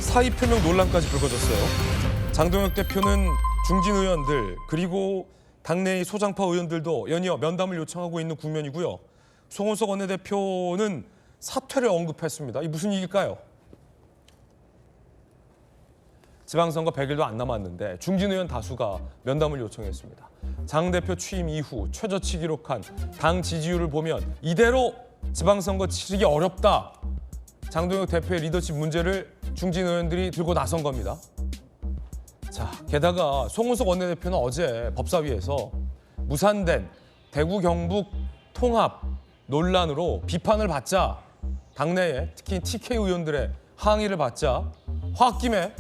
사의 표명 논란까지 불거졌어요. 장동혁 대표는 중진 의원들 그리고 당내의 소장파 의원들도 연이어 면담을 요청하고 있는 국면이고요. 송원석 원내대표는 사퇴를 언급했습니다. 이 무슨 얘기일까요? 지방선거 100일도 안 남았는데 중진 의원 다수가 면담을 요청했습니다. 장 대표 취임 이후 최저치 기록한 당 지지율을 보면 이대로 지방선거 치르기 어렵다. 장동혁 대표의 리더십 문제를 중진 의원들이 들고 나선 겁니다. 자, 게다가 송원석 원내대표는 어제 법사위에서 무산된 대구 경북 통합 논란으로 비판을 받자 당내에 특히 TK 의원들의 항의를 받자 홧김에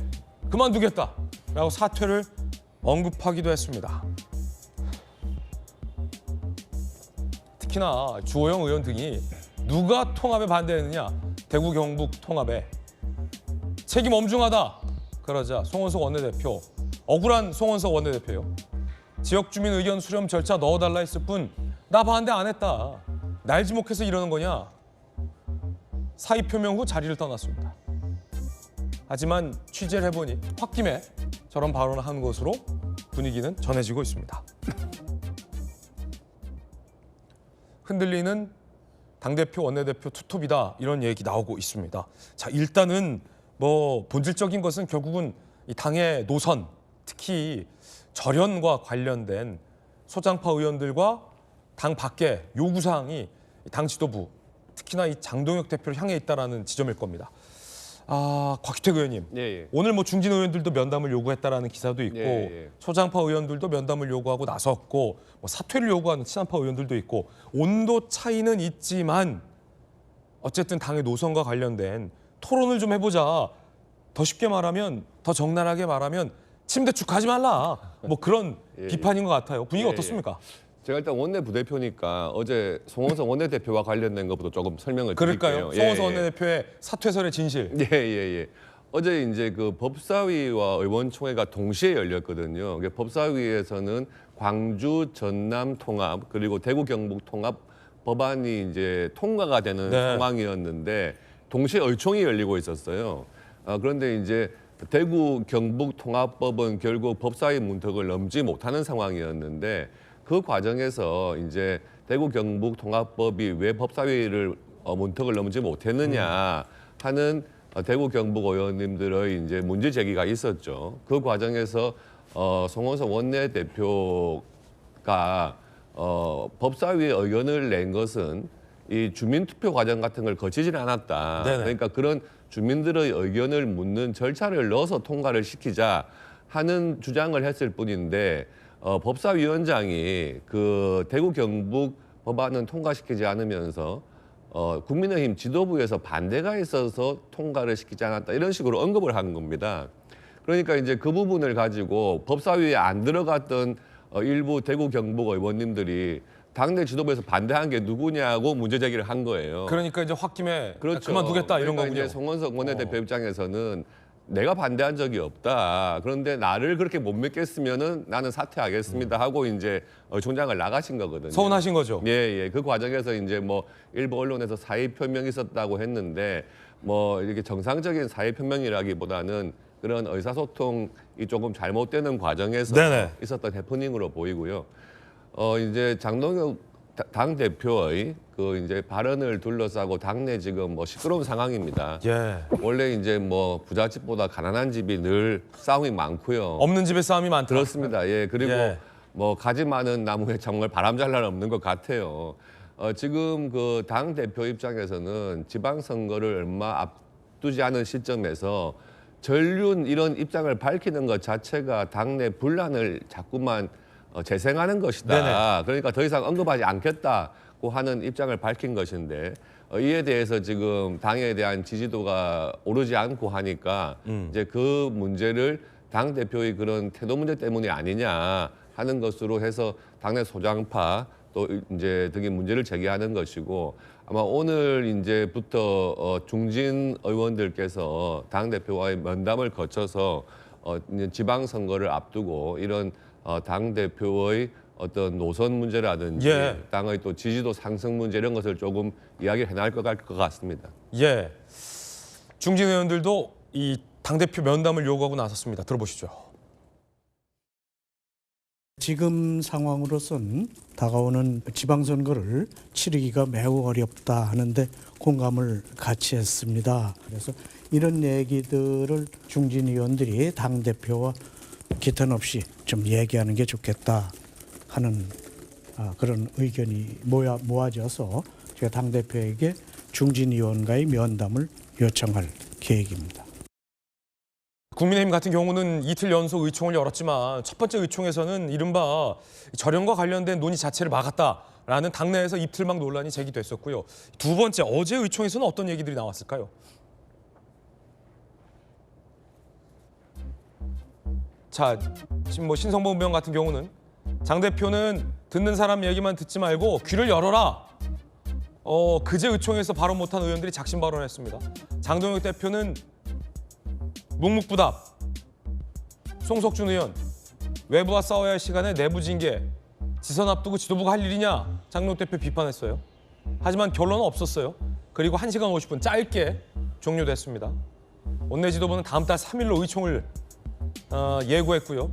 그만두겠다라고 사퇴를 언급하기도 했습니다. 특히나 주호영 의원 등이 누가 통합에 반대했느냐, 대구 경북 통합에 책임 엄중하다 그러자 송원석 원내대표, 억울한 송원석 원내대표요. 지역 주민 의견 수렴 절차 넣어달라 했을 뿐 나 반대 안 했다. 날 지목해서 이러는 거냐. 사의 표명 후 자리를 떠났습니다. 하지만 취재를 해보니 홧김에 저런 발언을 한 것으로 분위기는 전해지고 있습니다. 흔들리는 당대표, 원내대표 투톱이다 이런 얘기 나오고 있습니다. 자, 일단은 뭐 본질적인 것은 결국은 이 당의 노선, 특히 절연과 관련된 소장파 의원들과 당 밖의 요구사항이 당 지도부, 특히나 이 장동혁 대표를 향해 있다라는 지점일 겁니다. 곽희택 의원님, 오늘 뭐 중진 의원들도 면담을 요구했다라는 기사도 있고 소장파 의원들도 면담을 요구하고 나섰고 뭐 사퇴를 요구하는 친한파 의원들도 있고 온도 차이는 있지만 어쨌든 당의 노선과 관련된 토론을 좀 해보자. 더 쉽게 말하면, 더 적나라하게 말하면 침대축 가지 말라. 뭐 그런 비판인 것 같아요. 분위기가 어떻습니까? 제가 일단 원내 부대표니까 어제 송원석 원내대표와 관련된 것부터 조금 설명을 그럴까요? 드릴게요. 송원석 원내대표의 사퇴설의 진실. 어제 이제 그 법사위와 의원총회가 동시에 열렸거든요. 법사위에서는 광주 전남 통합 그리고 대구 경북 통합 법안이 이제 통과가 되는 상황이었는데 동시에 의총이 열리고 있었어요. 그런데 이제 대구 경북 통합법은 결국 법사위 문턱을 넘지 못하는 상황이었는데 그 과정에서 이제 대구 경북 통합법이 왜 법사위를 문턱을 넘지 못했느냐 하는 대구 경북 의원님들의 이제 문제 제기가 있었죠. 그 과정에서 송원석 원내대표가 법사위에 의견을 낸 것은 이 주민투표 과정 같은 걸 거치지는 않았다. 그러니까 그런 주민들의 의견을 묻는 절차를 넣어서 통과를 시키자 하는 주장을 했을 뿐인데 법사위원장이 그 대구 경북 법안은 통과시키지 않으면서 국민의힘 지도부에서 반대가 있어서 통과를 시키지 않았다 이런 식으로 언급을 한 겁니다. 그러니까 이제 그 부분을 가지고 법사위에 안 들어갔던 일부 대구 경북 의원님들이 당내 지도부에서 반대한 게 누구냐고 문제 제기를 한 거예요. 그러니까 이제 홧김에 그만두겠다 이런 거군요. 이제 송원석 원내대표 입장에서는 내가 반대한 적이 없다. 그런데 나를 그렇게 못 믿겠으면은 나는 사퇴하겠습니다 하고 이제 총장을 나가신 거거든요. 서운하신 거죠? 그 과정에서 이제 뭐 일부 언론에서 사의 표명이 있었다고 했는데 뭐 이렇게 정상적인 사의 표명이라기보다는 그런 의사소통이 조금 잘못되는 과정에서 있었던 해프닝으로 보이고요. 이제 장동혁 당 대표의 그 이제 발언을 둘러싸고 당내 지금 뭐 시끄러운 상황입니다. 원래 이제 뭐 부잣집보다 가난한 집이 늘 싸움이 많고요. 없는 집에 싸움이 많다. 그렇습니다. 그리고 뭐 가지 많은 나무에 정말 바람 잘 날 없는 것 같아요. 지금 그 당 대표 입장에서는 지방선거를 얼마 앞두지 않은 시점에서 전륜 이런 입장을 밝히는 것 자체가 당내 분란을 자꾸만 재생하는 것이다. 그러니까 더 이상 언급하지 않겠다고 하는 입장을 밝힌 것인데 이에 대해서 지금 당에 대한 지지도가 오르지 않고 하니까 이제 그 문제를 당 대표의 그런 태도 문제 때문이 아니냐 하는 것으로 해서 당내 소장파 또 이제 등의 문제를 제기하는 것이고 아마 오늘 이제부터 중진 의원들께서 당 대표와의 면담을 거쳐서 지방선거를 앞두고 이런 당 대표의 어떤 노선 문제라든지 당의 또 지지도 상승 문제 이런 것을 조금 이야기를 해나갈 것 같습니다. 중진 의원들도 이 당대표 면담을 요구하고 나섰습니다. 들어보시죠. 지금 상황으로선 다가오는 지방선거를 치르기가 매우 어렵다 하는데 공감을 같이 했습니다. 그래서 이런 얘기들을 중진 의원들이 당대표와 기탄 없이 좀 얘기하는 게 좋겠다 하는 그런 의견이 모아져서 제가 당대표에게 중진 의원과의 면담을 요청할 계획입니다. 국민의힘 같은 경우는 이틀 연속 의총을 열었지만 첫 번째 의총에서는 이른바 절연과 관련된 논의 자체를 막았다라는 당내에서 입틀막 논란이 제기됐었고요. 두 번째 어제 의총에서는 어떤 얘기들이 나왔을까요? 자, 지금 뭐 신성범 의원 같은 경우는 장 대표는 듣는 사람 얘기만 듣지 말고 귀를 열어라. 그제 의총에서 발언 못한 의원들이 작심 발언했습니다. 장동혁 대표는 묵묵부답, 송석준 의원, 외부와 싸워야 할 시간에 내부 징계, 지선 앞두고 지도부가 할 일이냐 장동혁 대표 비판했어요. 하지만 결론은 없었어요. 그리고 1시간 50분 짧게 종료됐습니다. 원내 지도부는 다음 달 3일로 의총을 예고했고요.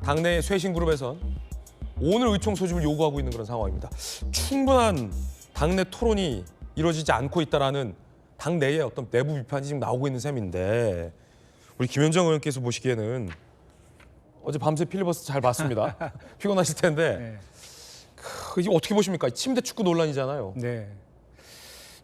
당내 쇄신 그룹에선 오늘 의총 소집을 요구하고 있는 그런 상황입니다. 충분한 당내 토론이 이루어지지 않고 있다라는 당내의 어떤 내부 비판이 지금 나오고 있는 셈인데 우리 김현정 의원께서 보시기에는 어제 밤새 필리버스터 잘 봤습니다. 피곤하실 텐데 이게 어떻게 보십니까? 침대 축구 논란이잖아요. 네.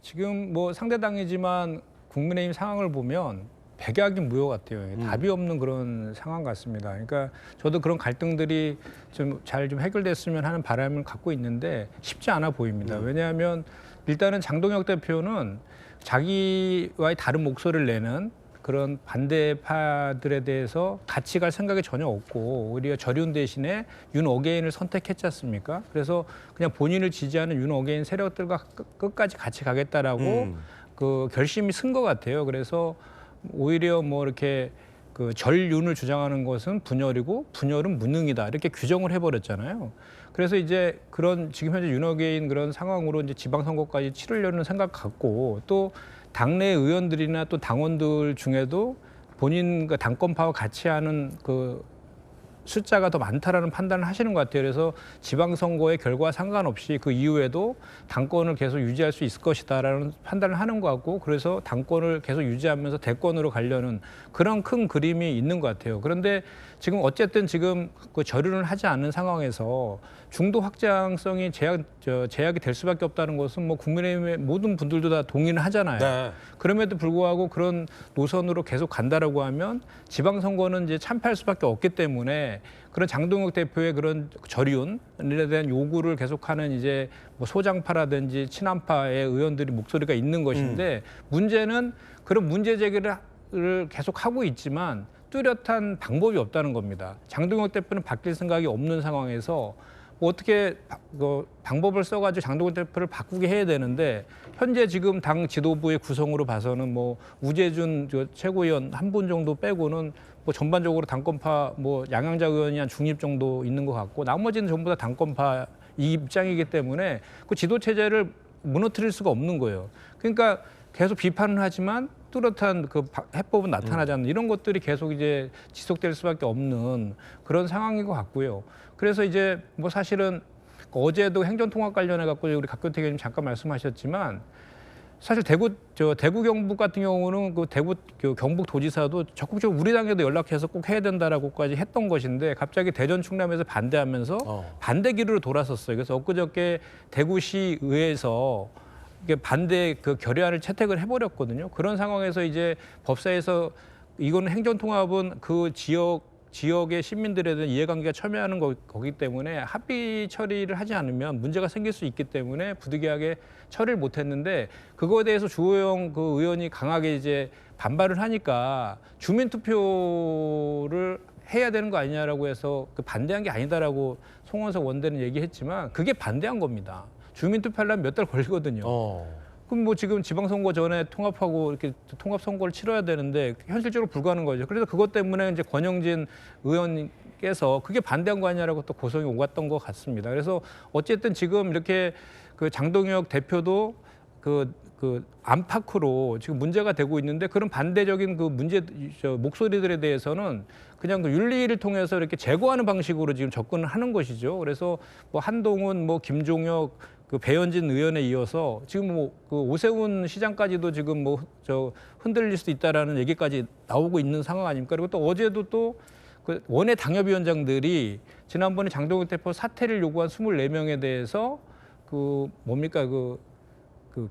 지금 뭐 상대당이지만 국민의힘 상황을 보면 백약이무효 같아요. 답이 없는 그런 상황 같습니다. 그러니까 저도 그런 갈등들이 좀 잘 좀 해결됐으면 하는 바람을 갖고 있는데 쉽지 않아 보입니다. 왜냐하면 일단은 장동혁 대표는 자기와의 다른 목소리를 내는 그런 반대파들에 대해서 같이 갈 생각이 전혀 없고 오히려 저륜 대신에 윤 어게인을 선택했지 않습니까? 그래서 그냥 본인을 지지하는 윤 어게인 세력들과 끝까지 같이 가겠다라고 그 결심이 쓴 것 같아요. 그래서 오히려 뭐 이렇게 그 절윤을 주장하는 것은 분열이고 분열은 무능이다 이렇게 규정을 해버렸잖아요. 그래서 이제 그런 지금 현재 윤 어게인 그런 상황으로 이제 지방선거까지 치르려는 생각 같고 또 당내 의원들이나 또 당원들 중에도 본인과 당권파와 같이 하는 그 숫자가 더 많다라는 판단을 하시는 것 같아요. 그래서 지방선거의 결과와 상관없이 그 이후에도 당권을 계속 유지할 수 있을 것이다라는 판단을 하는 것 같고 그래서 당권을 계속 유지하면서 대권으로 가려는 그런 큰 그림이 있는 것 같아요. 그런데 지금 어쨌든 지금 그 저륜을 하지 않는 상황에서 중도 확장성이 제약이 될 수밖에 없다는 것은 뭐 국민의힘의 모든 분들도 다 동의를 하잖아요. 네. 그럼에도 불구하고 그런 노선으로 계속 간다라고 하면 지방선거는 이제 참패할 수밖에 없기 때문에 그런 장동혁 대표의 그런 저륜에 대한 요구를 계속하는 이제 뭐 소장파라든지 친한파의 의원들이 목소리가 있는 것인데 문제는 그런 문제 제기를 계속 하고 있지만 뚜렷한 방법이 없다는 겁니다. 장동혁 대표는 바뀔 생각이 없는 상황에서 뭐 어떻게 방법을 써가지고 장동혁 대표를 바꾸게 해야 되는데 현재 지금 당 지도부의 구성으로 봐서는 뭐 우재준 최고위원 한 분 정도 빼고는 뭐 전반적으로 당권파 뭐 양양자 의원이 한 중립 정도 있는 것 같고 나머지는 전부 다 당권파 이 입장이기 때문에 그 지도 체제를 무너뜨릴 수가 없는 거예요. 그러니까 계속 비판을 하지만 뚜렷한 그 해법은 나타나지 않는 이런 것들이 계속 이제 지속될 수밖에 없는 그런 상황인 것 같고요. 그래서 이제 뭐 사실은 어제도 행정통합 관련해 갖고 우리 각교택 의원님 잠깐 말씀하셨지만 사실 대구 경북 같은 경우는 그 대구 경북 도지사도 적극적으로 우리 당에도 연락해서 꼭 해야 된다라고까지 했던 것인데 갑자기 대전 충남에서 반대하면서 반대 기류로 돌아섰어요. 그래서 엊그저께 대구시의회에서 이게 반대 그 결의안을 채택을 해버렸거든요. 그런 상황에서 이제 법사에서 이거는 행정통합은 그 지역의 시민들에 대한 이해관계가 첨예하는 거기 때문에 합의 처리를 하지 않으면 문제가 생길 수 있기 때문에 부득이하게 처리를 못했는데 그거에 대해서 주호영 그 의원이 강하게 이제 반발을 하니까 주민투표를 해야 되는 거 아니냐라고 해서 그 반대한 게 아니다라고 송원석 원대는 얘기했지만 그게 반대한 겁니다. 주민투표하려면 몇 달 걸리거든요. 그럼 뭐 지금 지방선거 전에 통합하고 이렇게 통합선거를 치러야 되는데 현실적으로 불가능한 거죠. 그래서 그것 때문에 이제 권영진 의원께서 그게 반대한 거 아니냐라고 또 고성이 오갔던 것 같습니다. 그래서 어쨌든 지금 이렇게 그 장동혁 대표도 그 그 안팎으로 지금 문제가 되고 있는데 그런 반대적인 그 목소리들에 대해서는 그냥 그 윤리를 통해서 이렇게 제거하는 방식으로 지금 접근을 하는 것이죠. 그래서 뭐 한동훈, 뭐 김종혁, 그 배현진 의원에 이어서 지금 뭐 그 오세훈 시장까지도 지금 뭐 흔들릴 수 있다라는 얘기까지 나오고 있는 상황 아닙니까? 그리고 또 어제도 또 그 원외 당협위원장들이 지난번에 장동혁 대표 사퇴를 요구한 24명에 대해서 그 뭡니까 그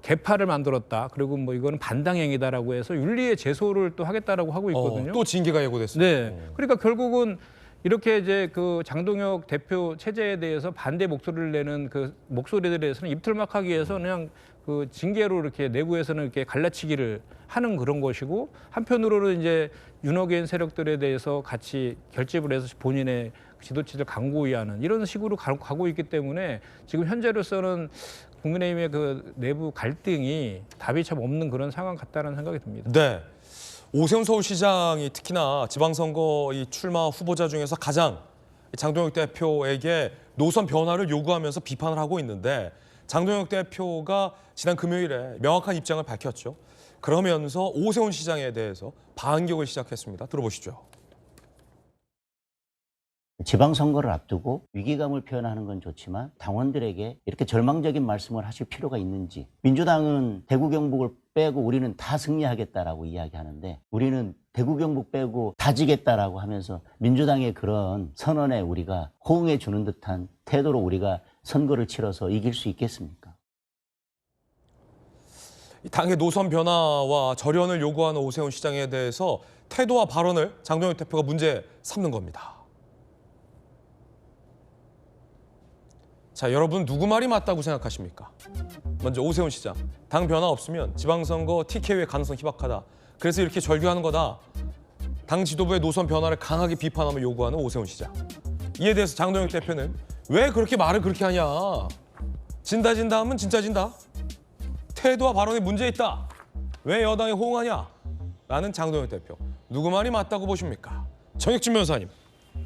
개파를 만들었다. 그리고 뭐 이거는 반당행위다라고 해서 윤리에 제소를 또 하겠다라고 하고 있거든요. 또 징계가 예고됐습니다. 네. 그러니까 결국은 이렇게 이제 그 장동혁 대표 체제에 대해서 반대 목소리를 내는 그 목소리들에 대해서는 입틀막하기 위해서 그냥 그 징계로 이렇게 내부에서는 이렇게 갈라치기를 하는 그런 것이고 한편으로는 이제 윤호개인 세력들에 대해서 같이 결집을 해서 본인의 지도체제를 강고히 하는 이런 식으로 가고 있기 때문에 지금 현재로서는 국민의힘의 그 내부 갈등이 답이 참 없는 그런 상황 같다는 생각이 듭니다. 네. 오세훈 서울시장이 특히나 지방선거 이 출마 후보자 중에서 가장 장동혁 대표에게 노선 변화를 요구하면서 비판을 하고 있는데 장동혁 대표가 지난 금요일에 명확한 입장을 밝혔죠. 그러면서 오세훈 시장에 대해서 반격을 시작했습니다. 들어보시죠. 지방선거를 앞두고 위기감을 표현하는 건 좋지만 당원들에게 이렇게 절망적인 말씀을 하실 필요가 있는지. 민주당은 대구 경북을 빼고 우리는 다 승리하겠다라고 이야기하는데 우리는 대구 경북 빼고 다 지겠다라고 하면서 민주당의 그런 선언에 우리가 호응해 주는 듯한 태도로 우리가 선거를 치러서 이길 수 있겠습니까? 당의 노선 변화와 절연을 요구하는 오세훈 시장에 대해서 태도와 발언을 장동혁 대표가 문제 삼는 겁니다. 자, 여러분 누구 말이 맞다고 생각하십니까? 먼저 오세훈 시장. 당 변화 없으면 지방선거 TK의 가능성 희박하다. 그래서 이렇게 절규하는 거다. 당 지도부의 노선 변화를 강하게 비판하며 요구하는 오세훈 시장. 이에 대해서 장동혁 대표는 왜 그렇게 말을 그렇게 하냐. 진다 하면 진짜 진다. 태도와 발언에 문제 있다. 왜 여당에 호응하냐. 라는 장동혁 대표. 누구 말이 맞다고 보십니까? 정혁진 변호사님.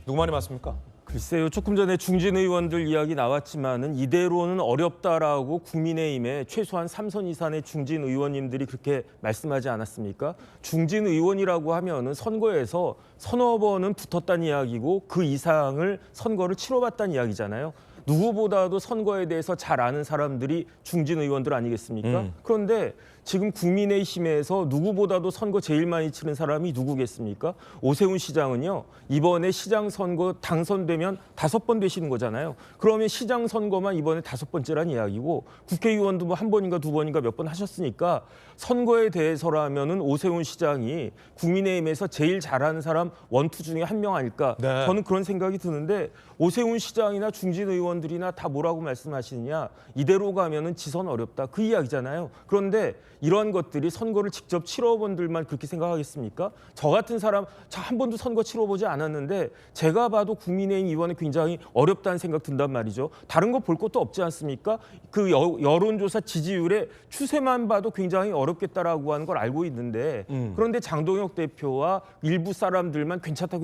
누구 말이 맞습니까? 글쎄요. 조금 전에 중진 의원들 이야기 나왔지만은 이대로는 어렵다라고 국민의힘의 최소한 3선 이상의 중진 의원님들이 그렇게 말씀하지 않았습니까? 중진 의원이라고 하면은 선거에서 서너 번은 붙었다는 이야기고 그 이상을 선거를 치러봤다는 이야기잖아요. 누구보다도 선거에 대해서 잘 아는 사람들이 중진 의원들 아니겠습니까? 그런데 지금 국민의힘에서 누구보다도 선거 제일 많이 치른 사람이 누구겠습니까? 오세훈 시장은요. 이번에 시장 선거 당선되면 5번 되시는 거잖아요. 그러면 시장 선거만 이번에 5번째란 이야기고 국회의원도 뭐 1번인가 2번인가 몇 번 하셨으니까 선거에 대해서라면은 오세훈 시장이 국민의힘에서 제일 잘하는 사람 원투 중에 한 명 아닐까? 네. 저는 그런 생각이 드는데 오세훈 시장이나 중진 의원들이나 다 뭐라고 말씀하시느냐? 이대로 가면은 지선 어렵다. 그 이야기잖아요. 그런데 이런 것들이 선거를 직접 치러본 분들만 그렇게 생각하겠습니까? 저 같은 사람 한 번도 선거 치러보지 않았는데 제가 봐도 국민의힘 의원이 굉장히 어렵다는 생각 든단 말이죠. 다른 거 볼 것도 없지 않습니까? 그 여론조사 지지율의 추세만 봐도 굉장히 어렵겠다라고 하는 걸 알고 있는데 그런데 장동혁 대표와 일부 사람들만 괜찮다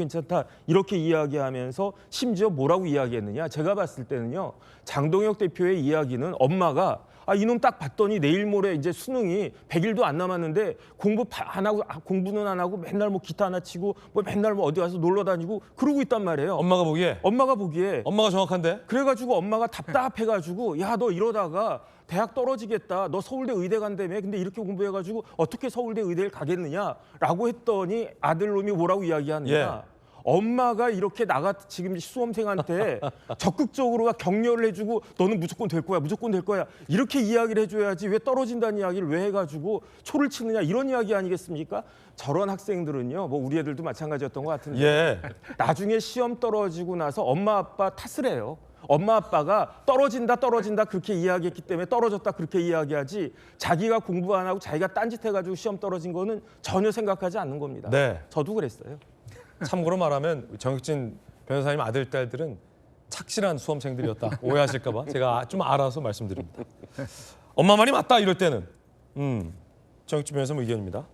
이렇게 이야기하면서 심지어 뭐라고 이야기했느냐? 제가 봤을 때는요. 장동혁 대표의 이야기는 엄마가 이놈 딱 봤더니 내일 모레 이제 수능이 100일도 안 남았는데 공부는 안 하고 맨날 뭐 기타 하나 치고 뭐 맨날 뭐 어디 가서 놀러 다니고 그러고 있단 말이에요. 엄마가 보기에? 엄마가 정확한데? 그래가지고 엄마가 답답해가지고 야, 너 이러다가 대학 떨어지겠다. 너 서울대 의대 간다며. 근데 이렇게 공부해가지고 어떻게 서울대 의대를 가겠느냐라고 했더니 아들놈이 뭐라고 이야기하느냐. 엄마가 이렇게 지금 수험생한테 적극적으로 격려를 해주고 너는 무조건 될 거야 이렇게 이야기를 해줘야지 왜 떨어진다는 이야기를 왜 해가지고 초를 치느냐 이런 이야기 아니겠습니까? 저런 학생들은요 뭐 우리 애들도 마찬가지였던 것 같은데 나중에 시험 떨어지고 나서 엄마 아빠 탓을 해요. 엄마 아빠가 떨어진다 그렇게 이야기했기 때문에 떨어졌다 그렇게 이야기하지 자기가 공부 안 하고 자기가 딴짓해가지고 시험 떨어진 거는 전혀 생각하지 않는 겁니다. 네. 저도 그랬어요. 참고로 말하면 정혁진 변호사님 아들, 딸들은 착실한 수험생들이었다. 오해하실까 봐 제가 좀 알아서 말씀드립니다. 엄마 말이 맞다 이럴 때는 정혁진 변호사님 의견입니다.